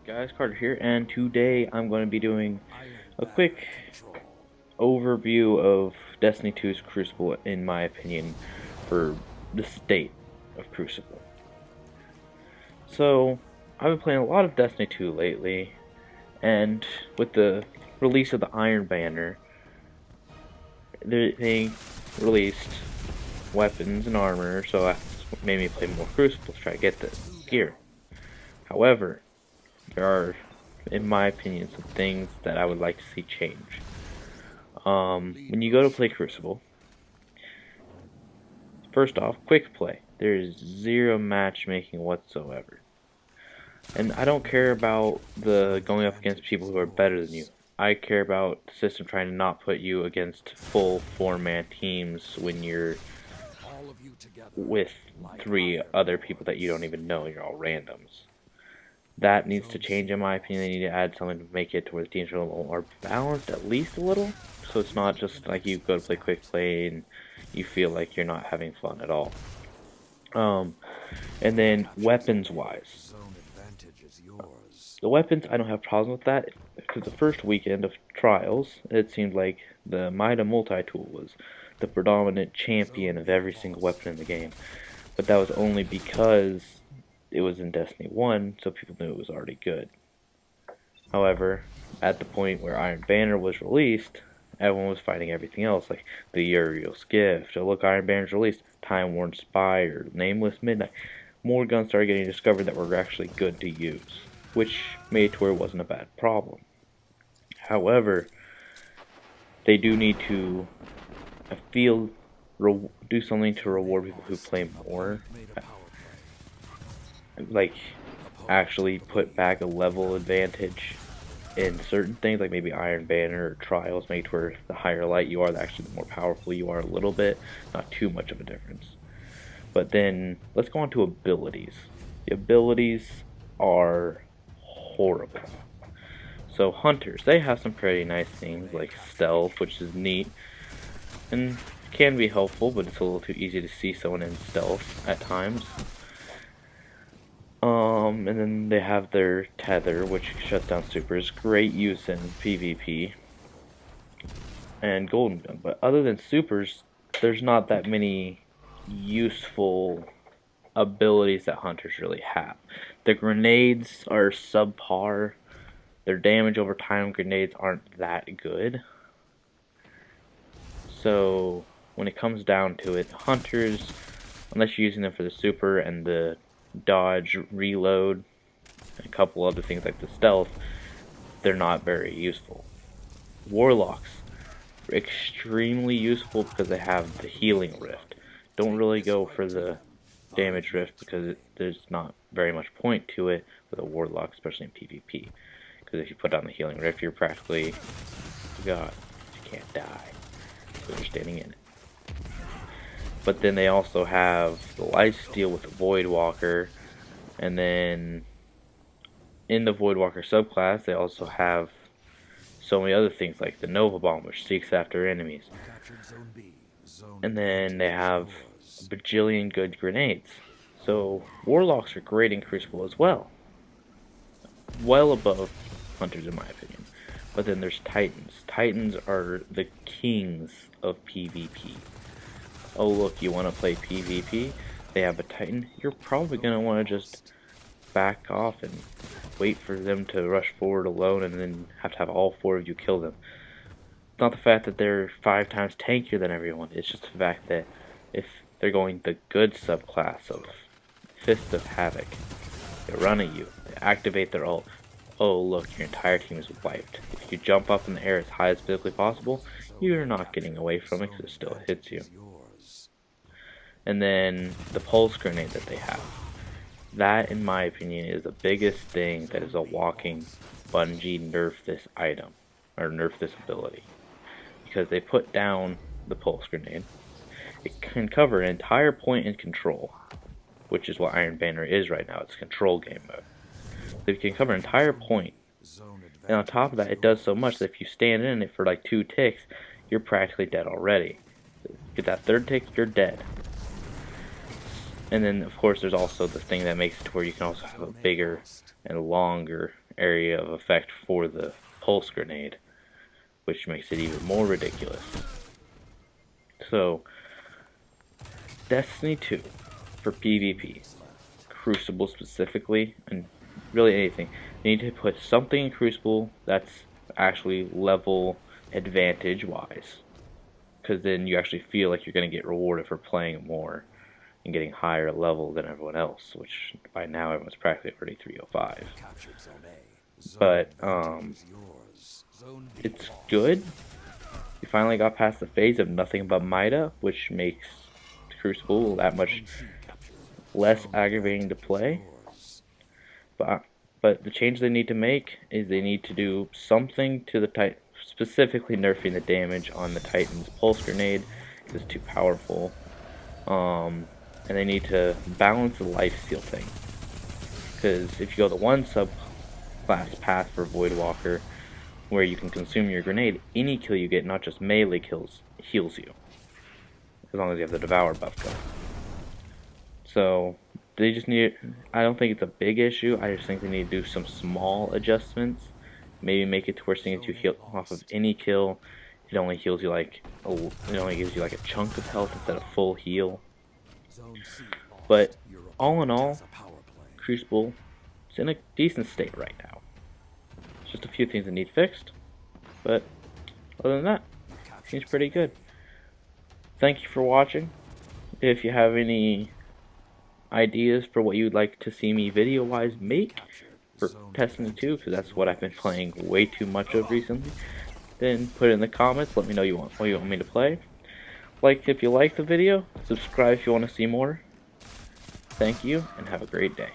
Guys, Carter here, and today I'm going to be doing a quick overview of Destiny 2's Crucible, in my opinion, for the state of Crucible. So, I've been playing a lot of Destiny 2 lately, and with the release of the Iron Banner, they released weapons and armor, so that made me play more Crucible to try to get the gear. However, there are, in my opinion, some things that I would like to see change. When you go to play Crucible, first off, quick play. There is zero matchmaking whatsoever. And I don't care about the going up against people who are better than you. I care about the system trying to not put you against full four-man teams when you're with three other people that you don't even know. You're all randoms. That needs to change, in my opinion. They need to add something to make it to where the teams are a little more balanced, at least a little. So it's not just like you go to play quick play and you feel like you're not having fun at all. And then weapons-wise, the weapons, I don't have problems with that, because the first weekend of trials, it seemed like the Mida multi-tool was the predominant champion of every single weapon in the game. But that was only because it was in Destiny 1, so people knew it was already good. However, at the point where Iron Banner was released, everyone was fighting everything else, like the Uriel's Gift. Oh, look, Iron Banner's released. Time Worn Spire, Nameless Midnight. More guns started getting discovered that were actually good to use, which made it to where it wasn't a bad problem. However, they do need to, I feel, do something to reward people who play more. Like, actually put back a level advantage in certain things, like maybe Iron Banner or Trials, make it where the higher light you are, actually the more powerful you are a little bit. Not too much of a difference. But then, let's go on to abilities. The abilities are horrible. So Hunters, they have some pretty nice things, like Stealth, which is neat, and can be helpful, but it's a little too easy to see someone in Stealth at times. And then they have their Tether, which shuts down supers. Great use in PvP. And Golden Gun. But other than supers, there's not that many useful abilities that Hunters really have. The grenades are subpar. Their damage over time grenades aren't that good. So, when it comes down to it, Hunters, unless you're using them for the super and the dodge, reload, and a couple other things like the stealth, they're not very useful. Warlocks are extremely useful because they have the healing rift. Don't really go for the damage rift because there's not very much point to it with a warlock, especially in PvP. Because if you put on the healing rift, you're practically God. You can't die. So you're standing in it. But then they also have the lifesteal with the Voidwalker, and then in the Voidwalker subclass they also have so many other things like the Nova Bomb, which seeks after enemies. And then they have a bajillion good grenades. So Warlocks are great in Crucible as well. Well above Hunters in my opinion. But then there's Titans. Titans are the kings of PvP. Oh look, you want to play PvP? They have a Titan. You're probably going to want to just back off and wait for them to rush forward alone and then have to have all four of you kill them. It's not the fact that they're 5 times tankier than everyone. It's just the fact that if they're going the good subclass of Fist of Havoc, they run at you, they activate their ult. Oh look, your entire team is wiped. If you jump up in the air as high as physically possible, you're not getting away from it because it still hits you. And then the pulse grenade that they have. That, in my opinion, is the biggest thing that is a walking Bungie nerf this item, or nerf this ability. Because they put down the pulse grenade. It can cover an entire point in control, which is what Iron Banner is right now. It's control game mode. So you can cover an entire point. And on top of that, it does so much that if you stand in it for like 2 ticks, you're practically dead already. Get that 3rd tick, you're dead. And then, of course, there's also the thing that makes it to where you can also have a bigger and longer area of effect for the pulse grenade, which makes it even more ridiculous. So, Destiny 2 for PvP, Crucible specifically, and really anything, you need to put something in Crucible that's actually level advantage wise, because then you actually feel like you're going to get rewarded for playing more and getting higher level than everyone else, which by now everyone's practically already 305. But it's good. You finally got past the phase of nothing but Mida, which makes Crucible that much less aggravating to play. But the change they need to make is they need to do something to the Titan, specifically nerfing the damage on the Titan's pulse grenade. It's too powerful. And they need to balance the lifesteal thing. Because if you go the one subclass path for Voidwalker, where you can consume your grenade, any kill you get, not just melee kills, heals you. As long as you have the Devour buff going. So, they just need, I don't think it's a big issue, I just think they need to do some small adjustments. Maybe make it to where seeing you heal off of any kill, it only heals you like, it only gives you like a chunk of health instead of full heal. But, all in all, Crucible is in a decent state right now. Just a few things that need fixed, but other than that, seems pretty good. Thank you for watching. If you have any ideas for what you'd like to see me video-wise make for Destiny 2, because that's what I've been playing way too much of recently, then put it in the comments. Let me know what you want me to play. Like if you like the video, subscribe if you want to see more. Thank you, and have a great day.